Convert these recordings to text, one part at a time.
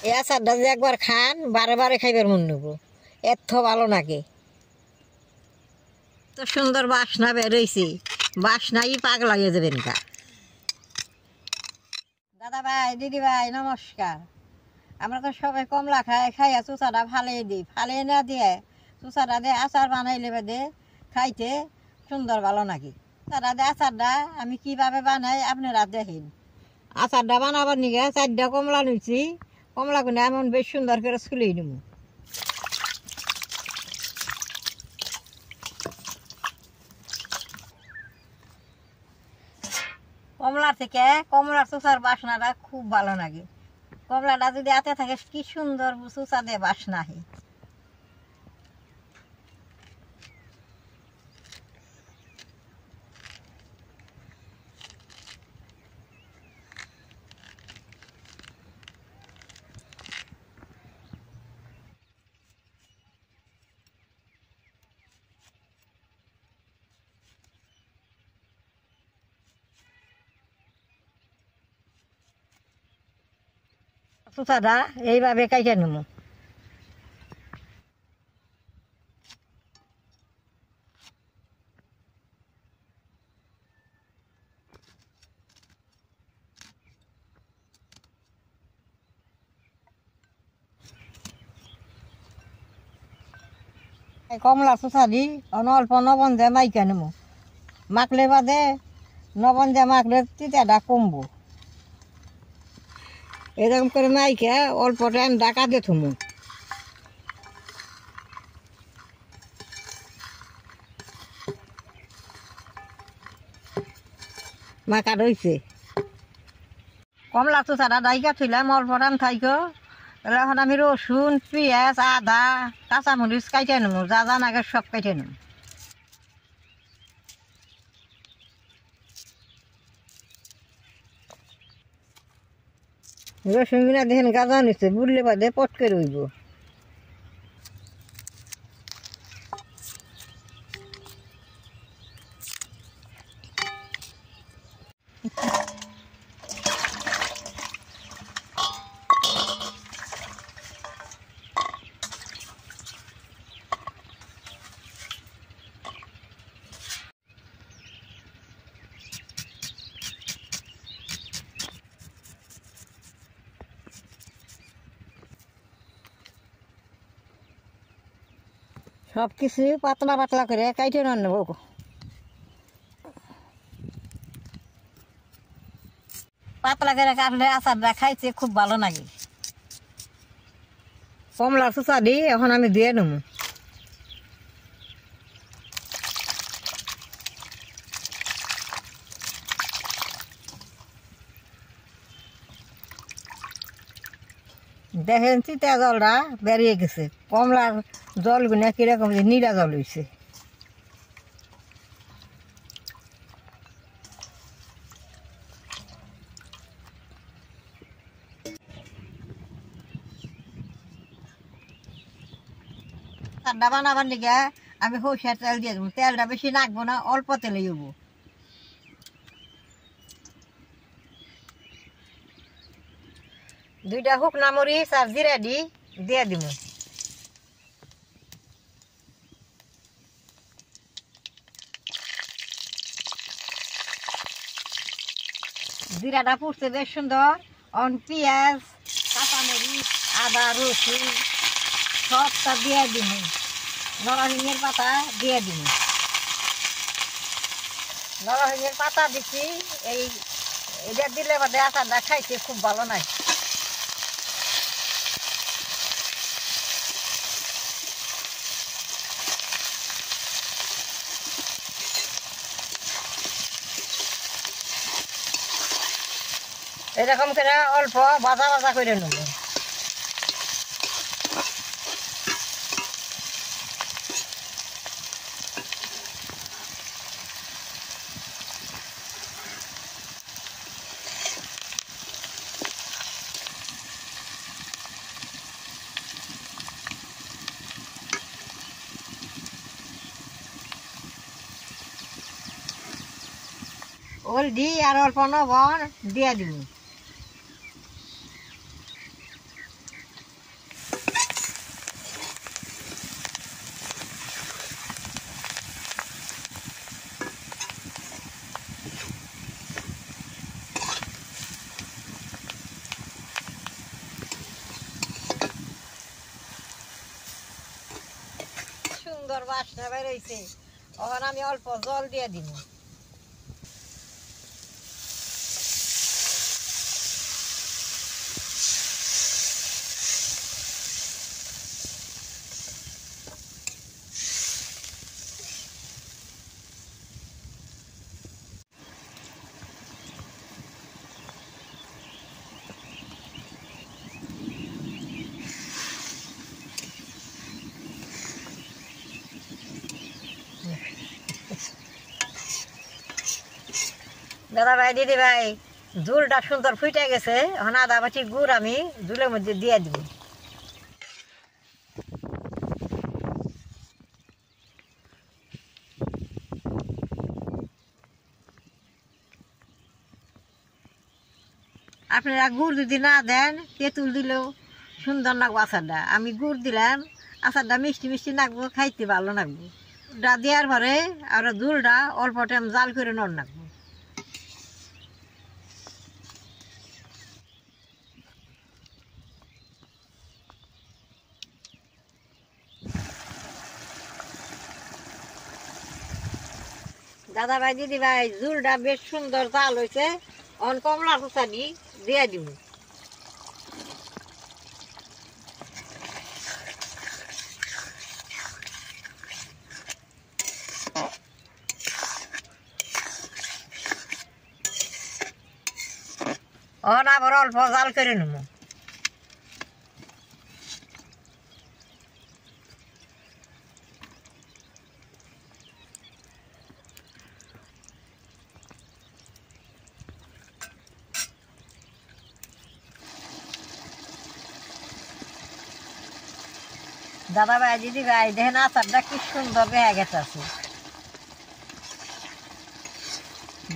এই আচারটা যে একবার খান বারে বারে খাইবার মন নেব, এত ভালো নাকি। তো সুন্দর বাসনা বেরোইছে, বাসনাই পাগল হয়ে যাবেন কা। দাদা ভাই, দিদি ভাই, নমস্কার। আমরা তো সবাই কমলা খাইয়া চুচাটা ফালিয়ে দিই, ফালিয়ে না দিয়ে চুচাটা দিয়ে আচার বানাইলে বেদে খাইতে সুন্দর ভালো নাকি। তারা দিয়ে আচারটা আমি কিভাবে বানাই আপনারা দেখেন। আচারটা বানাবার নিগে 4টা কমলা নিচ্ছি, কমলাগুলো এমন বেশ সুন্দর করে ছুলিয়ে নিব। কমলা থেকে কমলার চুচার বাসনাটা খুব ভালো লাগে। কমলাটা যদি হাতে থাকে কি সুন্দর চুচা দিয়ে বাসনা হয়। চুচাটা এইভাবে কাইটে নেব। কমলা চুচা দি অল্প নবন দিয়ে মাইকে নেব। মাখলে বাদে নবন দিয়ে মাখলে তিতাটা কমবো। এরকম করে মাইকে অল্প টাইম ডাকা দিয়ে থুমু। মাখা রয়েছে। কমলা চুচাটা ডাইকা থইলাম অল্প টাইম থাইকো। এখন আমি রসুন, পেঁয়াজ, আদা, কাঁচামরিচ কাইটে নেব, যা যা নাগে সব কাইটে নেব। রসুন গুলা দেখেন গাজা নিচ্ছে, বুড়লে বাদে পটকে রইব। সব কিছু পাতলা পাতলা করে কাইটে নেব। পাতলা করে কাটলে আচারটা খাইতে খুব ভালো লাগে। কমলার চুচা দি এখন আমি দিয়ে নেব। দেখেন চিতা জলটা বেরিয়ে গেছে। কমলার জলগুলো কিরকম নীলা জল হয়েছে। ঠান্ডা বানাবার দিকে আমি সরষের তেল দিয়ে দেবো। তেলটা বেশি নাকবো না, অল্প তেলে দেব। দুইটা শুকনা মরিচ আর জিরা দিয়ে দিব। জিরাটা পুড়ছে বেশ সুন্দর। পেঁয়াজ, কাঁচামরিচ, আদা, রসুন সবটা দিয়ে দিব। নরসিংহের পাতা দিয়ে দিব। নরসিংহের পাতা দিচ্ছি, এটা দিলে বাদে আচারটা খাইতে খুব ভালো লাগে। এরকম করে অল্প ভাজা ভাজা করে নেব। হলদি আর অল্প লবণ দিয়ে দিব। বাসনা বের হইছে। এখন আমি অল্প জল দিয়ে দিব। দাদা ভাই দিদি ভাই ঝুলটা সুন্দর ফুটে গেছে। এখন আদা বাটি গুড় আমি ঝুলের মধ্যে দিয়ে দিব। আপনারা গুড় যদি না দেন তেঁতুল দিলেও সুন্দর লাগবো আচারটা। আমি গুড় দিলাম, আচারটা মিষ্টি মিষ্টি লাগবো, খাইতে ভালো লাগবো। গুড়টা দেওয়ার পরে আর ঝুলটা অল্প টাইম জাল করে নর লাগবো। দাদা ভাই দিদি ভাই ঝুলটা বেশ সুন্দর জাল হয়েছে। অন কমলা কুচানি দিয়ে দিব। অন আবার অল্প জাল করে নেব। দাদা ভাই দিদি ভাই দেখেন আচারটা কি সুন্দর দেখা গেছে।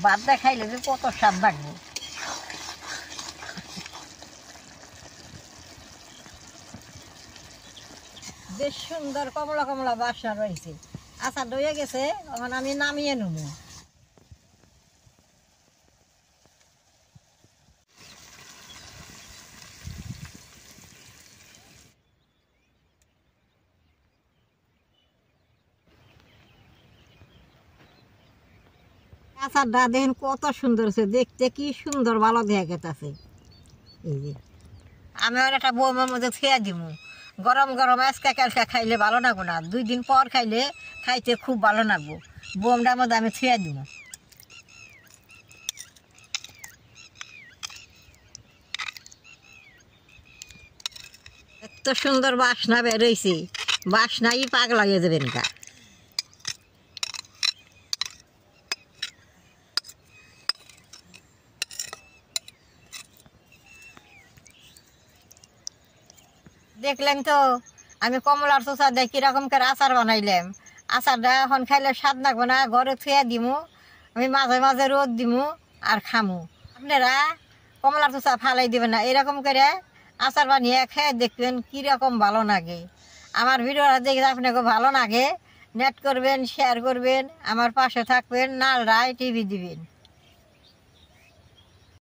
ভাত দিয়ে খাইলে যে কত স্বাদ লাগবে। বেশ সুন্দর কমলা কমলা বাসনা রয়েছে। আচার হয়ে গেছে, এখন আমি নামিয়ে নেব। আচারটা দেখেন কত সুন্দর হয়েছে, দেখতে কি সুন্দর ভালো দেখা গেছে। এই যে আমি আর একটা বোমের মধ্যে খেয়ে দিব। গরম গরম আজকে কালকে খাইলে ভালো লাগবো না, 2 দিন পর খাইলে খাইতে খুব ভালো লাগবো। বোমটার মধ্যে আমি খেয়ে দিব। এত সুন্দর বাসনা বেরোইছে, বাসনাই পাগলা হয়ে যাবেন গা। দেখলেন তো আমি কমলার চোষা দিয়ে কিরকম করে আচার বানাইলাম। আচারটা এখন খাইলে স্বাদ লাগবে না, ঘরে থুয়ে দিমু, আমি মাঝে মাঝে রোদ দিমু আর খামু। আপনারা কমলার চোষা ফালাই দিবেন না, এরকম করে আচার বানিয়ে খেয়ে দেখবেন কীরকম ভালো লাগে। আমার ভিডিওটা দেখে আপনাকে ভালো লাগে, নেট করবেন, শেয়ার করবেন, আমার পাশে থাকবেন, নাল রায় টিভি দিবেন।